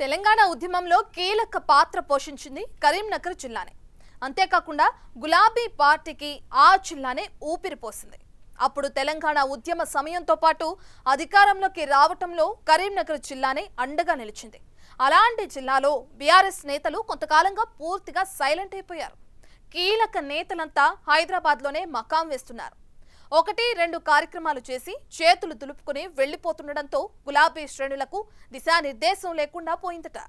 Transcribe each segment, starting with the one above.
తెలంగాణ ఉద్యమంలో కీలక పాత్ర పోషించింది కరీంనగర్ జిల్లానే. అంతేకాకుండా గులాబీ పార్టీకి ఆ జిల్లానే ఊపిరిపోసింది. అప్పుడు తెలంగాణ ఉద్యమ సమయంతో పాటు అధికారంలోకి రావటంలో కరీంనగర్ జిల్లానే అండగా నిలిచింది. అలాంటి జిల్లాలో బీఆర్ఎస్ నేతలు కొంతకాలంగా పూర్తిగా సైలెంట్ అయిపోయారు. కీలక నేతలంతా హైదరాబాద్లోనే మకాం వేస్తున్నారు. 1-2 కార్యక్రమాలు చేసి చేతులు దులుపుకుని వెళ్లిపోతుండటంతో గులాబీ శ్రేణులకు దిశానిర్దేశం లేకుండా పోయిందట.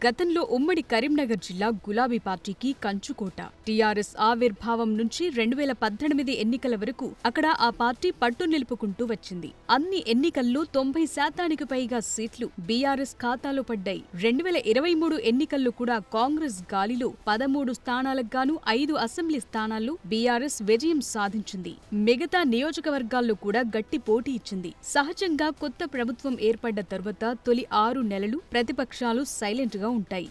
గతంలో ఉమ్మడి కరీంనగర్ జిల్లా గులాబీ పార్టీకి కంచుకోట. టీఆర్ఎస్ ఆవిర్భావం నుంచి 2018 ఎన్నికల వరకు అక్కడ ఆ పార్టీ పట్టు నిలుపుకుంటూ వచ్చింది. అన్ని ఎన్నికల్లో 90% పైగా సీట్లు బీఆర్ఎస్ ఖాతాలో పడ్డాయి. 2023 ఎన్నికల్లో కూడా కాంగ్రెస్ గాలిలో 13 స్థానాలకు గాను 5 అసెంబ్లీ స్థానాల్లో బీఆర్ఎస్ విజయం సాధించింది. మిగతా నియోజకవర్గాల్లో కూడా గట్టి పోటీ ఇచ్చింది. సహజంగా కొత్త ప్రభుత్వం ఏర్పడ్డ తరువాత తొలి 6 నెలలు ప్రతిపక్షాలు సైలెంట్ గా ఉంటాయి.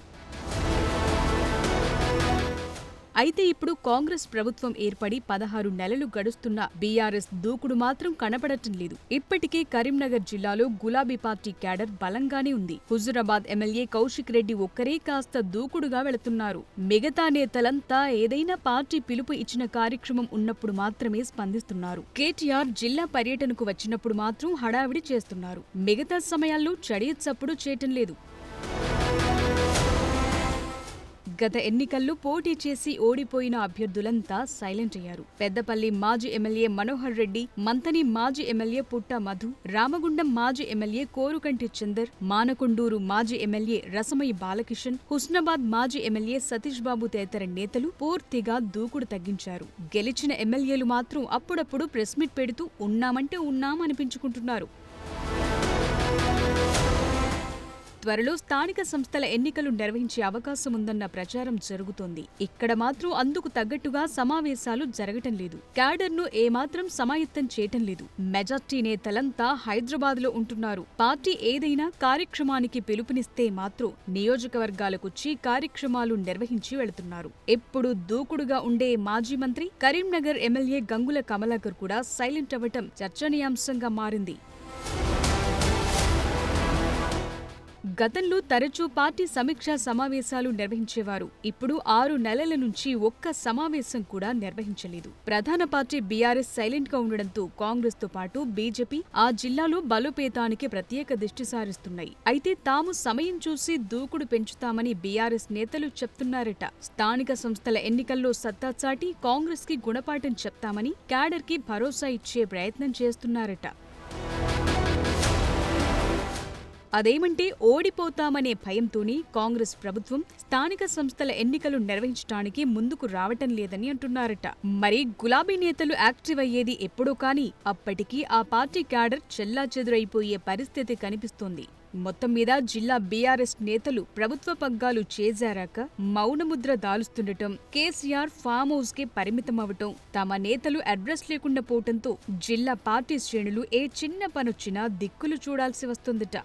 అయితే ఇప్పుడు కాంగ్రెస్ ప్రభుత్వం ఏర్పడి 16 నెలలు గడుస్తున్న బీఆర్ఎస్ దూకుడు మాత్రం కనపడటం లేదు. ఇప్పటికే కరీంనగర్ జిల్లాలో గులాబీ పార్టీ క్యాడర్ బలంగానే ఉంది. హుజురాబాద్ ఎమ్మెల్యే కౌశిక్ రెడ్డి ఒక్కరే కాస్త దూకుడుగా వెళుతున్నారు. మిగతా నేతలంతా ఏదైనా పార్టీ పిలుపు ఇచ్చిన కార్యక్రమం ఉన్నప్పుడు మాత్రమే స్పందిస్తున్నారు. కేటీఆర్ జిల్లా పర్యటనకు వచ్చినప్పుడు మాత్రం హడావిడి చేస్తున్నారు. మిగతా సమయాల్లో చడియచ్చప్పుడు చేయటం లేదు. గత ఎన్నికల్లో పోటీ చేసి ఓడిపోయిన అభ్యర్థులంతా సైలెంట్ అయ్యారు. పెద్దపల్లి మాజీ ఎమ్మెల్యే మనోహర్ రెడ్డి, మంతని మాజీ ఎమ్మెల్యే పుట్ట మధు, రామగుండం మాజీ ఎమ్మెల్యే కోరుకంటి చందర్, మానకొండూరు మాజీ ఎమ్మెల్యే రసమయి బాలకిషన్, హుస్నాబాద్ మాజీ ఎమ్మెల్యే సతీష్ బాబు తదితర నేతలు పూర్తిగా దూకుడు తగ్గించారు. గెలిచిన ఎమ్మెల్యేలు మాత్రం అప్పుడప్పుడు ప్రెస్ మీట్ పెడుతూ ఉన్నామంటే ఉన్నామనిపించుకుంటున్నారు. త్వరలో స్థానిక సంస్థల ఎన్నికలు నిర్వహించే అవకాశం ఉందన్న ప్రచారం జరుగుతోంది. ఇక్కడ మాత్రం అందుకు తగ్గట్టుగా సమావేశాలు జరగటం లేదు. క్యాడర్ను ఏమాత్రం సమాయత్తం చేయటం లేదు. మెజార్టీ నేతలంతా హైదరాబాద్లో ఉంటున్నారు. పార్టీ ఏదైనా కార్యక్రమానికి పిలుపునిస్తే మాత్రం నియోజకవర్గాలకొచ్చి కార్యక్రమాలు నిర్వహించి వెళుతున్నారు. ఎప్పుడు దూకుడుగా ఉండే మాజీ మంత్రి కరీంనగర్ ఎమ్మెల్యే గంగుల కమలాకర్ కూడా సైలెంట్ అవ్వటం చర్చనీయాంశంగా మారింది. గతంలో తరచూ పార్టీ సమీక్షా సమావేశాలు నిర్వహించేవారు. ఇప్పుడు 6 నెలల నుంచి ఒక్క సమావేశం కూడా నిర్వహించలేదు. ప్రధాన పార్టీ బీఆర్ఎస్ సైలెంట్ గా ఉండడంతో కాంగ్రెస్ తో పాటు బీజేపీ ఆ జిల్లాలో బలోపేతానికి ప్రత్యేక దృష్టి సారిస్తున్నాయి. అయితే తాము సమయం చూసి దూకుడు పెంచుతామని బీఆర్ఎస్ నేతలు చెప్తున్నారట. స్థానిక సంస్థల ఎన్నికల్లో సత్తా చాటి కాంగ్రెస్ కి గుణపాఠం చెప్తామని క్యాడర్ కి భరోసా ఇచ్చే ప్రయత్నం చేస్తున్నారట. అదేమంటే ఓడిపోతామనే భయంతోనే కాంగ్రెస్ ప్రభుత్వం స్థానిక సంస్థల ఎన్నికలు నిర్వహించడానికి ముందుకు రావటం లేదని అంటున్నారట. మరి గులాబీ నేతలు యాక్టివ్ అయ్యేది ఎప్పుడో కానీ అప్పటికీ ఆ పార్టీ క్యాడర్ చెల్లాచెదురైపోయే పరిస్థితి కనిపిస్తోంది. మొత్తం మీద జిల్లా బీఆర్ఎస్ నేతలు ప్రభుత్వ పగ్గాలు చేజారాక మౌనముద్ర దాలుస్తుండటం, కేసీఆర్ ఫామ్ హౌస్ కే పరిమితమవటం, తమ నేతలు అడ్రస్ లేకుండా పోవటంతో జిల్లా పార్టీ శ్రేణులు ఏ చిన్న పనొచ్చినా దిక్కులు చూడాల్సి వస్తుందట.